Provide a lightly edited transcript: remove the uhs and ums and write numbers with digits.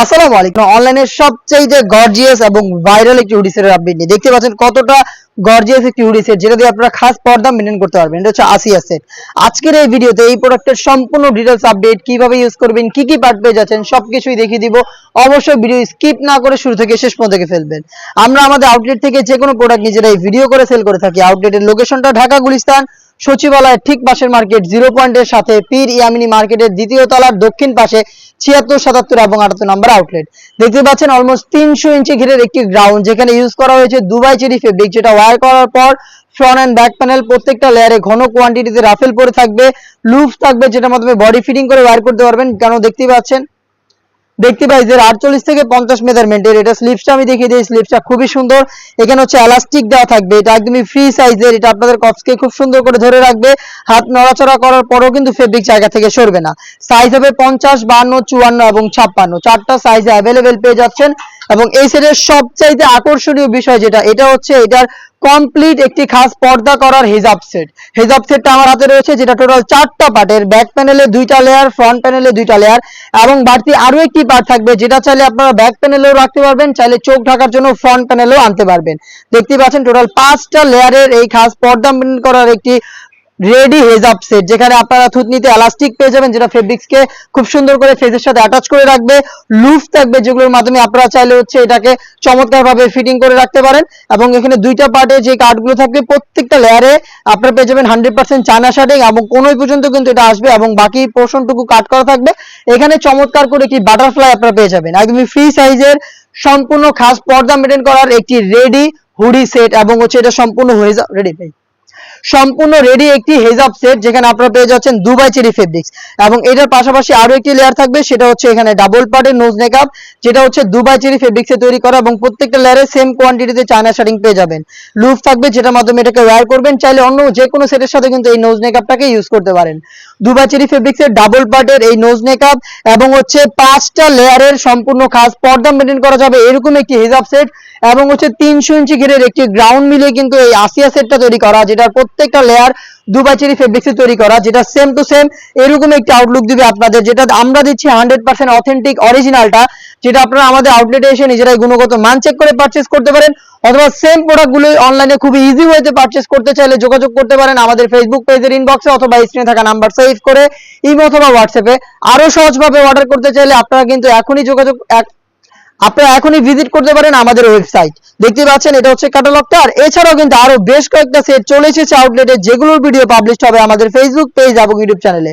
আসসালামু আলাইকুম। অনলাইনে সবচেয়ে গর্জিয়াস এবং ভাইরাল একটি হুডি সেটের আপডেট নিয়ে দেখতে পাচ্ছেন কতটা গর্জিয়াস একটি হুডি সেট, যেটা দিয়ে আপনারা খাস পর্দা মেনটেন করতে পারবেন। এটা হচ্ছে আসিয়া সেট। আজকের এই ভিডিওতে এই প্রোডাক্টের সম্পূর্ণ ডিটেইলস আপডেট, কিভাবে ইউজ করবেন, কি কি পার্ট পেয়ে যাচ্ছেন, সবকিছুই দেখিয়ে দিব। অবশ্যই ভিডিও স্কিপ না করে শুরু থেকে শেষ পর্যন্ত দেখে ফেলবেন। আমরা আমাদের আউটলেট থেকে যে কোনো প্রোডাক্ট নিজেরাই ভিডিও করে সেল করে থাকি। আউটলেটের লোকেশনটা ঢাকা গুলিস্তান সচিবালয়ের ঠিক পাশের মার্কেট, জিরো পয়েন্টের সাথে পীর ইয়ামিনী মার্কেটের দ্বিতীয় তলার দক্ষিণ পাশে 76, 77 এবং 78 নম্বর আউটলেট। দেখতে পাচ্ছেন অলমোস্ট 300 ইঞ্চি ঘিরের একটি গ্রাউন্ড, যেখানে ইউজ করা হয়েছে দুবাই চেরি ফেব্রিক, যেটা ওয়্যার করার পর ফ্রন্ট এন্ড ব্যাক প্যানেল প্রত্যেকটা লেয়ারে ঘন কোয়ান্টিটিতে রাফেল পরে থাকবে, লুপস থাকবে, যেটার মাধ্যমে বডি ফিটিং করে ওয়্যার করতে পারবেন। কেন দেখতে পাচ্ছেন, দেখতে পাই যে 48 থেকে 50 মেজারমেন্টের। এটা স্লিপসটা আমি দেখিয়ে দিই, স্লিপসটা খুবই সুন্দর। এখানে হচ্ছে এলাস্টিক দেওয়া থাকবে, এটা একদমই ফ্রি সাইজের। এটা আপনাদের কফসকে খুব সুন্দর করে ধরে রাখবে, হাত নড়াচড়া করার পরেও কিন্তু ফেব্রিক জায়গা থেকে সরবে না। সাইজ হবে 50, 52, 54 এবং 56, চারটা সাইজে অ্যাভেলেবেল পেয়ে যাচ্ছেন। এবং এই সেটের সবচাইতে আকর্ষণীয় বিষয় যেটা, এটা হচ্ছে এটার কমপ্লিট একটি খাস পর্দা করার হিজাব সেট। হিজাব সেটটা আমার হাতে রয়েছে, যেটা টোটাল 4টা পার্টের। ব্যাক প্যানেলে 2টা লেয়ার, ফ্রন্ট প্যানেলে 2টা লেয়ার এবং বাড়তি আরো একটি পার্ট থাকবে, যেটা চাইলে আপনারা ব্যাক প্যানেলেও রাখতে পারবেন, চাইলে চোখ ঢাকার জন্য ফ্রন্ট প্যানেলেও আনতে পারবেন। দেখতে পাচ্ছেন টোটাল 5টা লেয়ারের এই খাস পর্দা মেনটেন করার একটি রেডি হেজাব সেট, যেখানে আপনারা থুতনিতে এলাস্টিক পেয়ে যাবেন, যেটা ফেব্রিক্সকে খুব সুন্দর করে ফেসের সাথে অ্যাটাচ করে রাখবে। লুপ থাকবে, যেগুলোর মাধ্যমে আপনারা চাইলে হচ্ছে এটাকে চমৎকারভাবে ফিটিং করে রাখতে পারেন। এবং এখানে 2টা পার্টে যে কাটগুলো থাকবে, প্রত্যেকটা লেয়ারে আপনারা পেয়ে যাবেন 100% চায়না শার্টিং এবং কোনোই পর্যন্ত কিন্তু এটা আসবে এবং বাকি পোর্শনটুকু কাট করা থাকবে। এখানে চমৎকার করে একটি বাটারফ্লাই আপনারা পেয়ে যাবেন, একদমই ফ্রি সাইজের সম্পূর্ণ খাস পর্দা মেনটেন করার একটি রেডি হুডি সেট। এবং হচ্ছে এটা সম্পূর্ণ হয়ে রেডি ভাই, সম্পূর্ণ রেডি একটি হেজাব সেট, যেখানে আপনারা পেয়ে যাচ্ছেন দুবাই চেরি ফেব্রিক্স। এবং এটার পাশাপাশি আরো একটি লেয়ার থাকবে, সেটা হচ্ছে এখানে ডাবল পার্টের নোজ নেকআপ, যেটা হচ্ছে দুবাই চেরি ফেব্রিক্সে তৈরি করা এবং প্রত্যেকটা লেয়ারে সেম কোয়ান্টিটিতে চায়না শার্টিং পেয়ে যাবেন। লুপ থাকবে, যেটার মাধ্যমে এটাকে ওয়্যার করবেন, চাইলে অন্য যে কোনো সেটের সাথে কিন্তু এই নোজ নেকআপটাকে ইউজ করতে পারেন। দুবাই চেরি ফেব্রিক্সের ডাবল পার্টের এই নোজ নেকআপ এবং হচ্ছে 5টা লেয়ারের সম্পূর্ণ খাস পর্দা মেনটেন করা যাবে এরকম একটি হিজাব সেট। এবং হচ্ছে 300 ইঞ্চি ঘিরের একটি গ্রাউন্ড মিলিয়ে কিন্তু এই আসিয়া সেটটা তৈরি করা, যেটার প্রত্যেকটা লেয়ার দুবাই চেরি ফেব্রিক্সে তৈরি করা, যেটা সেম টু সেম এরকম একটি আউটলুক দিবে আপনাদের, যেটা আমরা দিচ্ছি 100% অথেন্টিক অরিজিনালটা, যেটা আপনারা আমাদের আউটলেটে এসে নিজেরাই গুণগত মান চেক করে পারচেজ করতে পারেন। অথবা সেম প্রোডাক্টগুলো অনলাইনে খুবই ইজি ওয়েতে পারচেজ করতে চাইলে যোগাযোগ করতে পারেন আমাদের ফেসবুক পেজের ইনবক্সে, অথবা স্ক্রিনে থাকা নাম্বার সেভ করে ইমো অথবা হোয়াটসঅ্যাপে। আরো সহজভাবে অর্ডার করতে চাইলে আপনারা কিন্তু এখনই ভিজিট করতে পারেন আমাদের ওয়েবসাইট। দেখতে পাচ্ছেন এটা হচ্ছে ক্যাটালগটা। আর এছাড়াও কিন্তু আরো বেশ কয়েকটা সেট চলে এসেছে আউটলেটে, যেগুলোর ভিডিও পাবলিশ হবে আমাদের ফেসবুক পেজ এবং ইউটিউব চ্যানেলে।